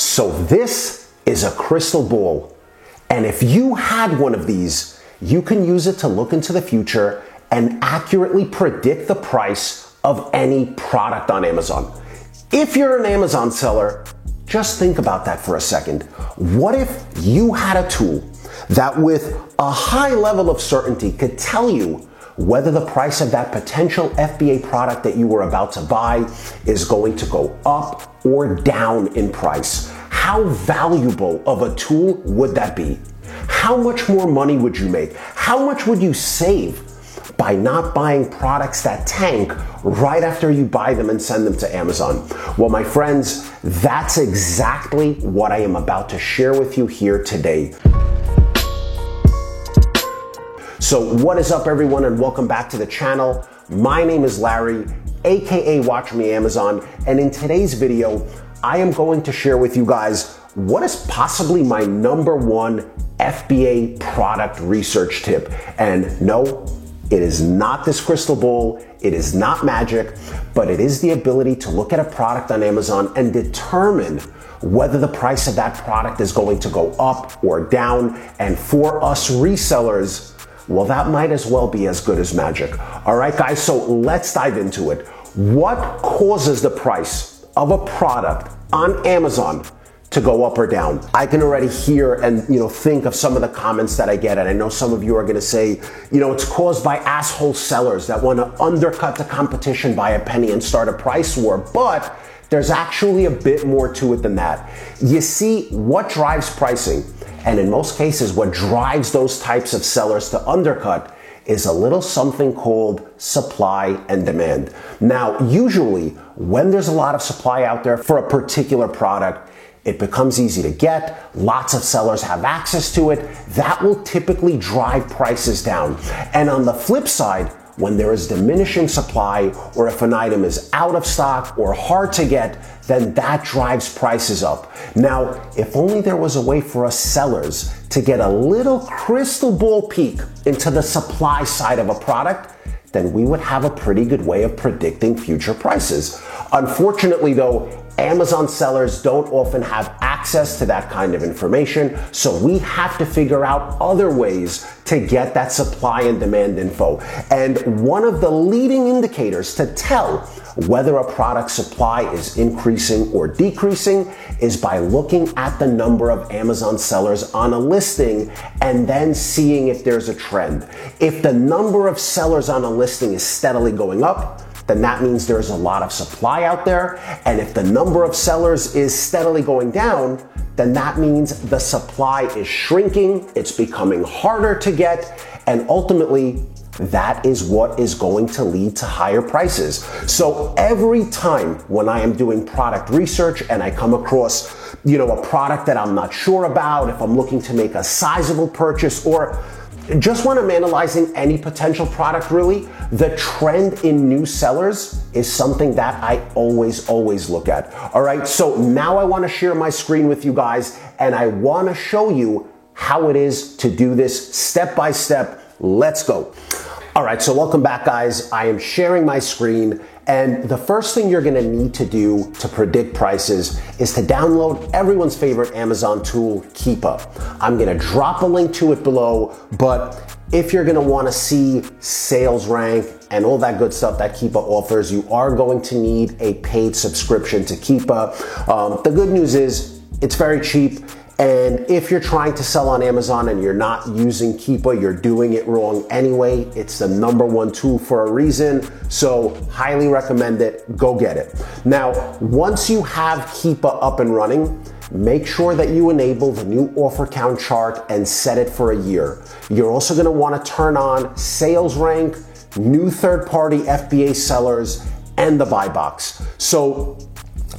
So this is a crystal ball. And if you had one of these, you can use it to look into the future and accurately predict the price of any product on Amazon. If you're an Amazon seller, just think about that for a second. What if you had a tool that with a high level of certainty could tell you whether the price of that potential FBA product that you were about to buy is going to go up or down in price? How valuable of a tool would that be? How much more money would you make? How much would you save by not buying products that tank right after you buy them and send them to Amazon? Well, my friends, that's exactly what I am about to share with you here today. So what is up, everyone, and welcome back to the channel. My name is Larry, aka Watch Me Amazon, and in today's video, I am going to share with you guys what is possibly my #1 FBA product research tip. And no, it is not this crystal ball, it is not magic, but it is the ability to look at a product on Amazon and determine whether the price of that product is going to go up or down. And for us resellers, well, that might as well be as good as magic. All right, guys, so let's dive into it. What causes the price of a product on Amazon to go up or down? I can already hear and think of some of the comments that I get, and I know some of you are gonna say, it's caused by asshole sellers that wanna undercut the competition by a penny and start a price war, but there's actually a bit more to it than that. You see, what drives pricing, and in most cases, what drives those types of sellers to undercut, is a little something called supply and demand. Now, usually, when there's a lot of supply out there for a particular product, it becomes easy to get, lots of sellers have access to it, that will typically drive prices down. And on the flip side, when there is diminishing supply, or if an item is out of stock or hard to get, then that drives prices up. Now, if only there was a way for us sellers to get a little crystal ball peek into the supply side of a product, then we would have a pretty good way of predicting future prices. Unfortunately though, Amazon sellers don't often have access to that kind of information, so we have to figure out other ways to get that supply and demand info. And one of the leading indicators to tell whether a product supply is increasing or decreasing is by looking at the number of Amazon sellers on a listing and then seeing if there's a trend. If the number of sellers on a listing is steadily going up, then that means there's a lot of supply out there. And if the number of sellers is steadily going down, then that means the supply is shrinking, it's becoming harder to get, and ultimately, that is what is going to lead to higher prices. So every time when I am doing product research and I come across, a product that I'm not sure about, if I'm looking to make a sizable purchase, or just when I'm analyzing any potential product really, the trend in new sellers is something that I always look at. All right, so now I wanna share my screen with you guys, and I wanna show you how it is to do this step by step. Let's go. All right, so welcome back, guys. I am sharing my screen, and the first thing you're gonna need to do to predict prices is to download everyone's favorite Amazon tool, Keepa. I'm gonna drop a link to it below, but if you're gonna wanna see sales rank and all that good stuff that Keepa offers, you are going to need a paid subscription to Keepa. The good news is it's very cheap. And if you're trying to sell on Amazon and you're not using Keepa, you're doing it wrong anyway. It's the #1 tool for a reason, so highly recommend it. Go get it. Now, once you have Keepa up and running, make sure that you enable the new offer count chart and set it for a year. You're also gonna wanna turn on sales rank, new third-party FBA sellers, and the buy box. So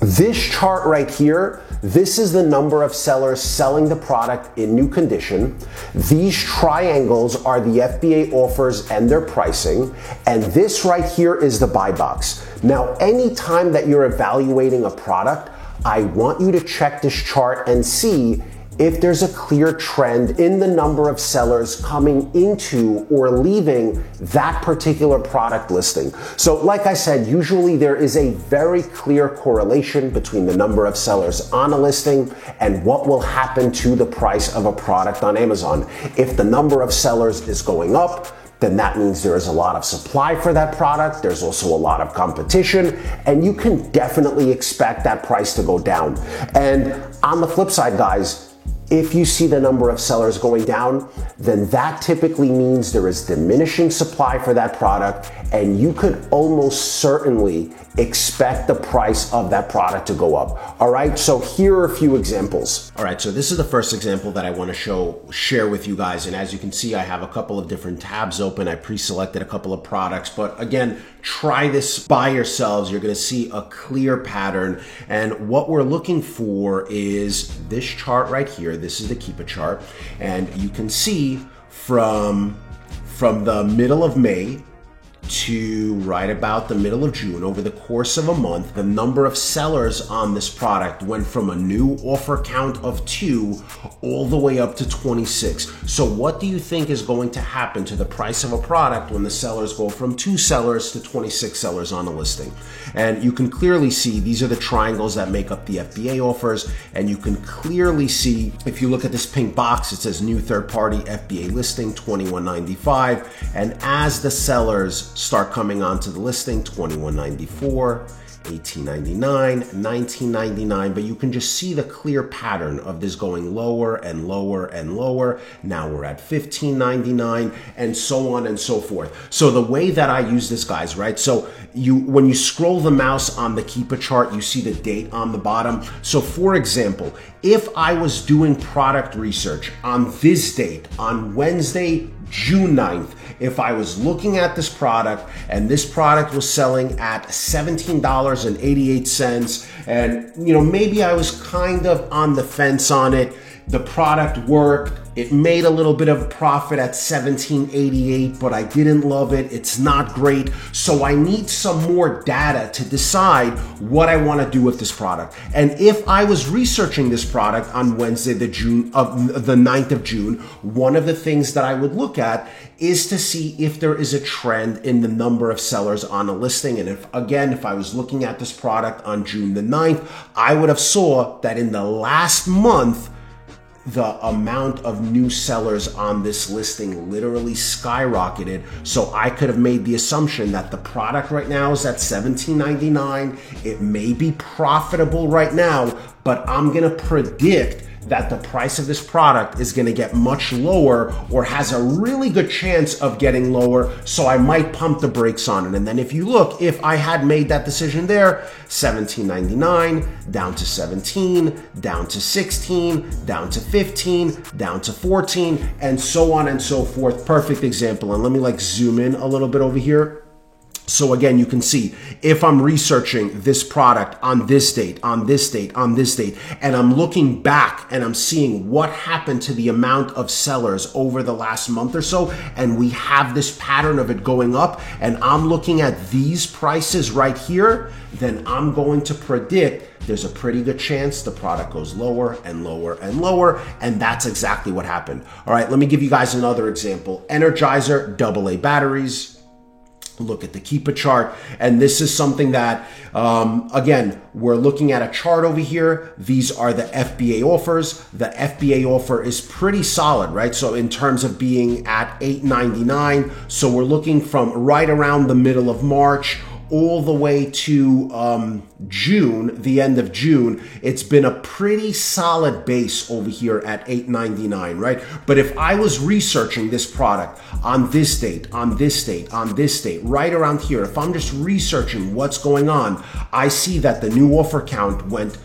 this chart right here, this is the number of sellers selling the product in new condition. These triangles are the FBA offers and their pricing. And this right here is the buy box. Now, anytime that you're evaluating a product, I want you to check this chart and see if there's a clear trend in the number of sellers coming into or leaving that particular product listing. So like I said, usually there is a very clear correlation between the number of sellers on a listing and what will happen to the price of a product on Amazon. If the number of sellers is going up, then that means there is a lot of supply for that product. There's also a lot of competition, and you can definitely expect that price to go down. And on the flip side, guys, if you see the number of sellers going down, then that typically means there is diminishing supply for that product, and you could almost certainly expect the price of that product to go up. All right, so here are a few examples. All right, so this is the first example that I want to share with you guys. And as you can see, I have a couple of different tabs open. I pre-selected a couple of products, but again, try this by yourselves. You're gonna see a clear pattern. And what we're looking for is this chart right here. This is the Keepa chart. And you can see from the middle of May to right about the middle of June, over the course of a month, the number of sellers on this product went from a new offer count of 2 all the way up to 26. So what do you think is going to happen to the price of a product when the sellers go from 2 sellers to 26 sellers on a listing? And you can clearly see these are the triangles that make up the FBA offers, and you can clearly see, if you look at this pink box, it says new third-party FBA listing, $21.95, and as the sellers start coming onto the listing, $21.94, $18.99, $19.99, but you can just see the clear pattern of this going lower and lower and lower. Now we're at $15.99, and so on and so forth. So the way that I use this, guys, right? So when you scroll the mouse on the Keepa chart, you see the date on the bottom. So for example, if I was doing product research on this date, on Wednesday, June 9th, if I was looking at this product and this product was selling at $17.88, and maybe I was kind of on the fence on it, the product worked, it made a little bit of profit at $17.88, but I didn't love it. It's not great. So I need some more data to decide what I want to do with this product. And if I was researching this product on Wednesday, the 9th of June, one of the things that I would look at is to see if there is a trend in the number of sellers on a listing. And if I was looking at this product on June the 9th, I would have saw that in the last month, the amount of new sellers on this listing literally skyrocketed. So I could have made the assumption that the product right now is at $17.99. It may be profitable right now, but I'm gonna predict that the price of this product is going to get much lower, or has a really good chance of getting lower, so I might pump the brakes on it. And then if you look, if I had made that decision there, $17.99 down to $17, down to $16, down to $15, down to $14, and so on and so forth. Perfect example. And let me zoom in a little bit over here. So again, you can see if I'm researching this product on this date, on this date, on this date, and I'm looking back and I'm seeing what happened to the amount of sellers over the last month or so, and we have this pattern of it going up, and I'm looking at these prices right here, then I'm going to predict there's a pretty good chance the product goes lower and lower and lower, and that's exactly what happened. All right, let me give you guys another example. Energizer AA batteries. Look at the Keepa chart, and this is something that again, we're looking at a chart over here. These are the FBA offers. The FBA offer is pretty solid, right? So in terms of being at $8.99, so we're looking from right around the middle of March all the way to June, the end of June. It's been a pretty solid base over here at $8.99, right? But if I was researching this product on this date, on this date, on this date, right around here, if I'm just researching what's going on, I see that the new offer count went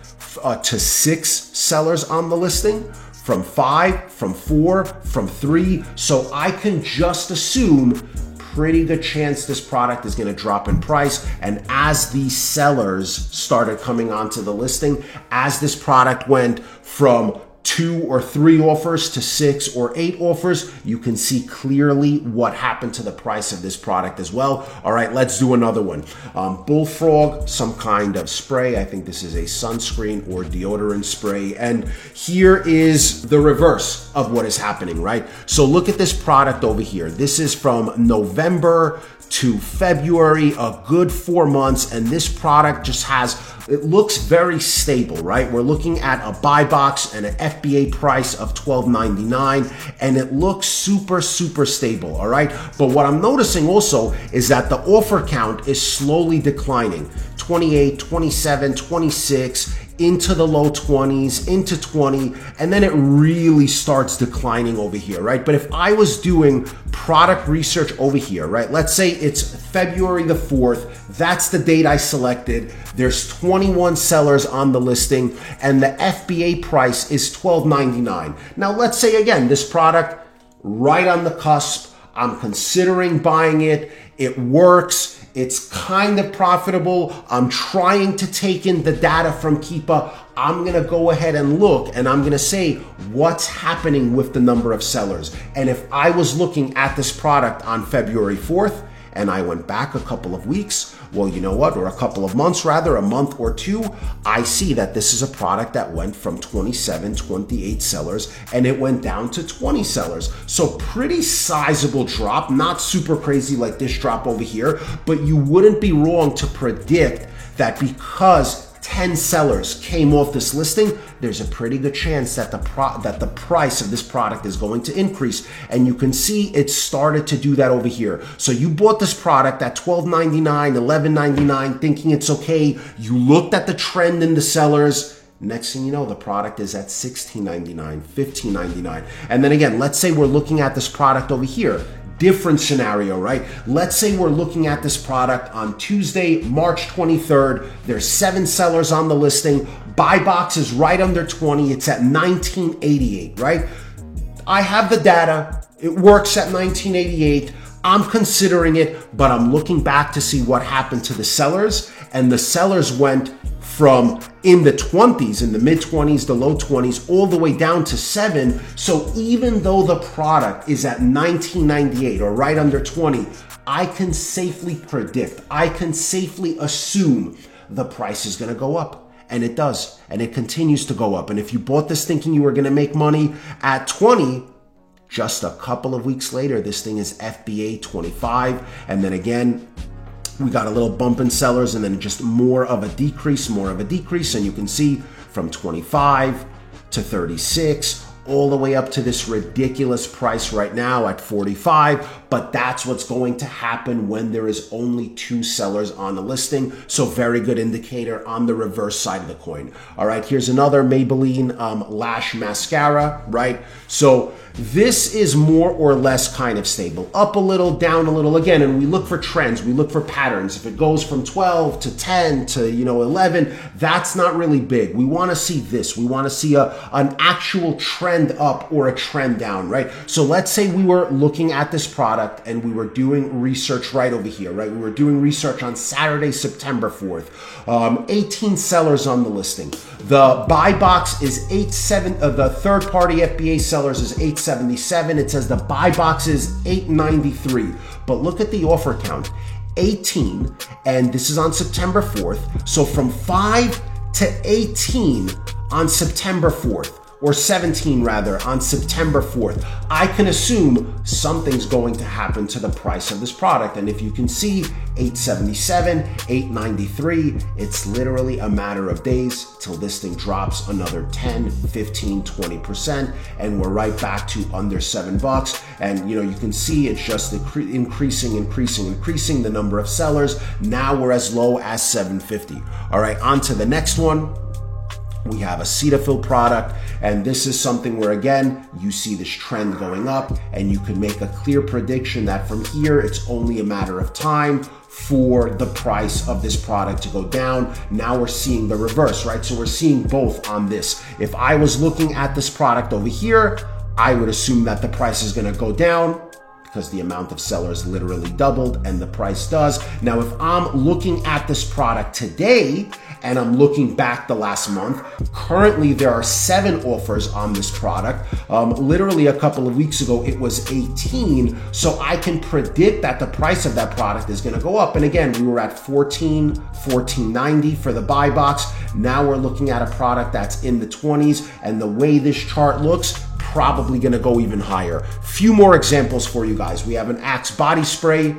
to 6 sellers on the listing, from 5, from 4, from 3. So I can just assume pretty good chance this product is going to drop in price. And as these sellers started coming onto the listing, as this product went from 2 or 3 offers to 6 or 8 offers, you can see clearly what happened to the price of this product as well. All right, let's do another one. Bullfrog, some kind of spray. I think this is a sunscreen or deodorant spray. And here is the reverse of what is happening, right? So look at this product over here. This is from November to February, a good 4 months, and this product just has, it looks very stable, right? We're looking at a buy box and an FBA price of $12.99, and it looks super stable, all right? But what I'm noticing also is that the offer count is slowly declining. 28, 27, 26, into the low 20s, into 20, and then it really starts declining over here, right? But if I was doing product research over here, right? Let's say it's February the 4th, that's the date I selected. There's 21 sellers on the listing, and the FBA price is $12.99. Now, let's say again, this product, right on the cusp, I'm considering buying it, it works, it's kind of profitable. I'm trying to take in the data from Keepa. I'm gonna go ahead and look, and I'm gonna say what's happening with the number of sellers. And if I was looking at this product on February 4th, and I went back a couple of weeks, well, you know what, or a couple of months rather, a month or two, I see that this is a product that went from 27, 28 sellers, and it went down to 20 sellers. So pretty sizable drop, not super crazy like this drop over here, but you wouldn't be wrong to predict that because 10 sellers came off this listing, there's a pretty good chance that the price of this product is going to increase. And you can see it started to do that over here. So you bought this product at $12.99, $11.99, thinking it's okay. You looked at the trend in the sellers. Next thing you know, the product is at $16.99, $15.99. And then again, let's say we're looking at this product over here. Different scenario, right? Let's say we're looking at this product on Tuesday, March 23rd. There's 7 sellers on the listing. Buy box is right under 20. It's at $19.88, right? I have the data. It works at $19.88. I'm considering it, but I'm looking back to see what happened to the sellers. And the sellers went from in the 20s, in the mid 20s, the low 20s, all the way down to 7. So even though the product is at $19.98 or right under 20, I can safely predict, I can safely assume the price is gonna go up. And it does, and it continues to go up. And if you bought this thinking you were gonna make money at 20, just a couple of weeks later, this thing is FBA 25. And then again, we got a little bump in sellers and then just more of a decrease. And you can see from 25 to 36, all the way up to this ridiculous price right now at 45. But that's what's going to happen when there is only 2 sellers on the listing. So very good indicator on the reverse side of the coin. All right, here's another Maybelline Lash Mascara, right? So this is more or less kind of stable, up a little, down a little again, and we look for trends, we look for patterns. If it goes from 12 to 10 to 11, that's not really big. We want to see this. We want to see an actual trend up or a trend down, right? So let's say we were looking at this product and we were doing research right over here, right? We were doing research on Saturday, September 4th. 18 sellers on the listing. The buy box is 87. The third-party FBA sellers is 877. It says the buy box is 893. But look at the offer count, 18, and this is on September 4th. So from 5 to 18 on September 4th. Or 17 rather, on September 4th. I can assume something's going to happen to the price of this product. And if you can see 877, 893, it's literally a matter of days till this thing drops another 10, 15, 20%, and we're right back to under $7. And you can see it's just increasing the number of sellers. Now we're as low as 750. All right, on to the next one. We have a Cetaphil product, and this is something where, again, you see this trend going up, and you can make a clear prediction that from here, it's only a matter of time for the price of this product to go down. Now we're seeing the reverse, right? So we're seeing both on this. If I was looking at this product over here, I would assume that the price is gonna go down because the amount of sellers literally doubled and the price does. Now, if I'm looking at this product today and I'm looking back the last month, currently there are 7 offers on this product. Literally a couple of weeks ago, it was 18. So I can predict that the price of that product is gonna go up. And again, we were at $14.90 for the buy box. Now we're looking at a product that's in the 20s, and the way this chart looks, probably gonna go even higher. Few more examples for you guys. We have an Axe body spray.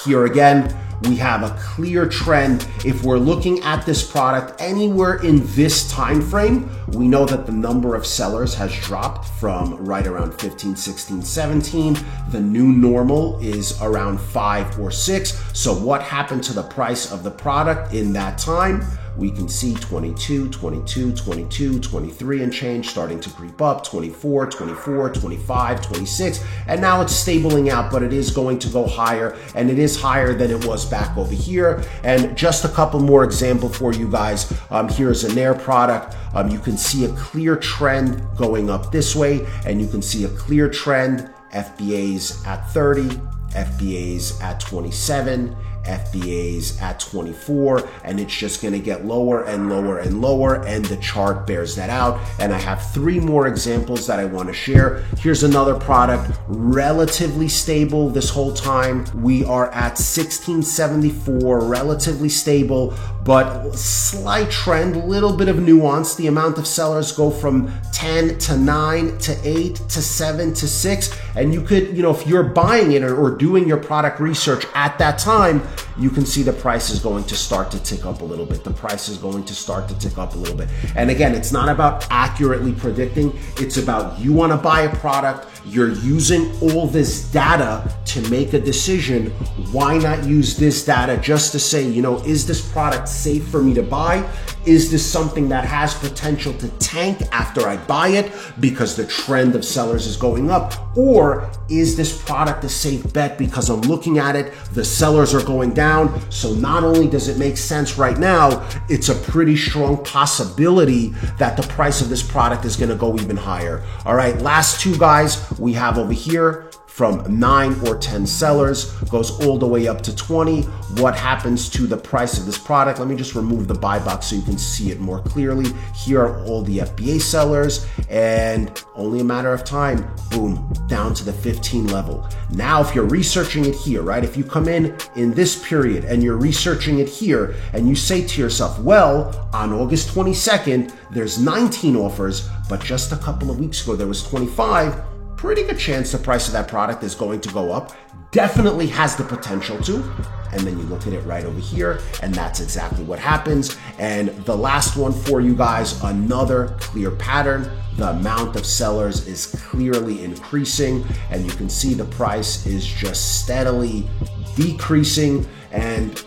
Here again, we have a clear trend. If we're looking at this product anywhere in this time frame, we know that the number of sellers has dropped from right around 15, 16, 17. The new normal is around 5 or 6. So what happened to the price of the product in that time? We can see 22, 22, 22, 23 and change starting to creep up, 24, 24, 25, 26, and now it's stabling out, but it is going to go higher, and it is higher than it was back over here. And just a couple more examples for you guys. Here's a Nair product. You can see a clear trend going up this way, and you can see a clear trend, FBAs at 30, FBAs at 27, FBAs at 24, and it's just gonna get lower and lower and lower, and the chart bears that out. And I have 3 more examples that I wanna share. Here's another product, relatively stable this whole time. We are at 1674, relatively stable, but slight trend, little bit of nuance. The amount of sellers go from 10 to 9 to 8 to 7 to 6, and you could, if you're buying it or doing your product research at that time, you can see the price is going to start to tick up a little bit. The price is going to start to tick up a little bit. And again, it's not about accurately predicting. It's about you want to buy a product. You're using all this data to make a decision. Why not use this data just to say, is this product safe for me to buy? Is this something that has potential to tank after I buy it because the trend of sellers is going up? Or is this product a safe bet because I'm looking at it, the sellers are going down, so not only does it make sense right now, it's a pretty strong possibility that the price of this product is gonna go even higher. All right, last 2 guys we have over here, from 9 or 10 sellers, goes all the way up to 20. What happens to the price of this product? Let me just remove the buy box so you can see it more clearly. Here are all the FBA sellers, and only a matter of time, boom, down to the 15 level. Now, if you're researching it here, right? If you come in this period and you're researching it here, and you say to yourself, well, on August 22nd, there's 19 offers, but just a couple of weeks ago, there was 25, pretty good chance the price of that product is going to go up. Definitely has the potential to. And then you look at it right over here, and that's exactly what happens. And the last one for you guys, another clear pattern. The amount of sellers is clearly increasing, and you can see the price is just steadily decreasing, and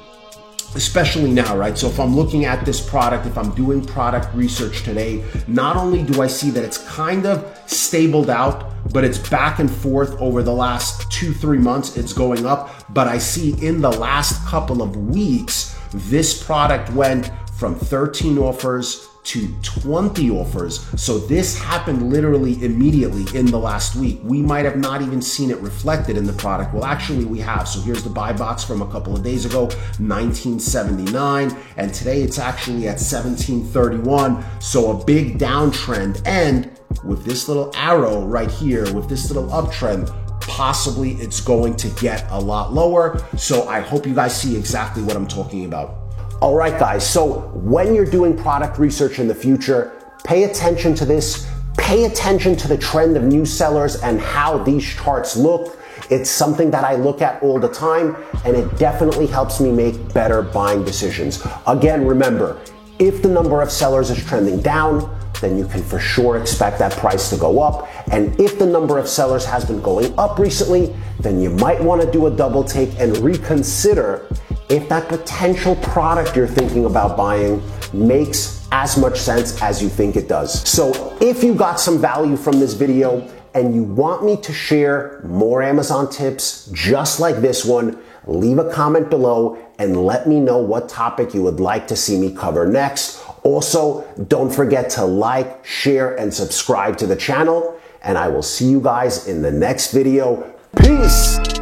especially now, right? So if I'm looking at this product, if I'm doing product research today, not only do I see that it's kind of stabled out, but it's back and forth over the last 2-3 months, it's going up. But I see in the last couple of weeks, this product went from 13 offers to 20 offers. So this happened literally immediately in the last week. We might have not even seen it reflected in the product. Well, actually we have. So here's the buy box from a couple of days ago, 1979, and today it's actually at 1731. So a big downtrend, and with this little arrow right here, with this little uptrend, possibly it's going to get a lot lower. So I hope you guys see exactly what I'm talking about. All right, guys, so when you're doing product research in the future, pay attention to this. Pay attention to the trend of new sellers and how these charts look. It's something that I look at all the time, and it definitely helps me make better buying decisions. Again, remember, if the number of sellers is trending down, then you can for sure expect that price to go up. And if the number of sellers has been going up recently, then you might want to do a double take and reconsider if that potential product you're thinking about buying makes as much sense as you think it does. So if you got some value from this video and you want me to share more Amazon tips just like this one, leave a comment below and let me know what topic you would like to see me cover next. Also, don't forget to like, share, and subscribe to the channel, and I will see you guys in the next video. Peace!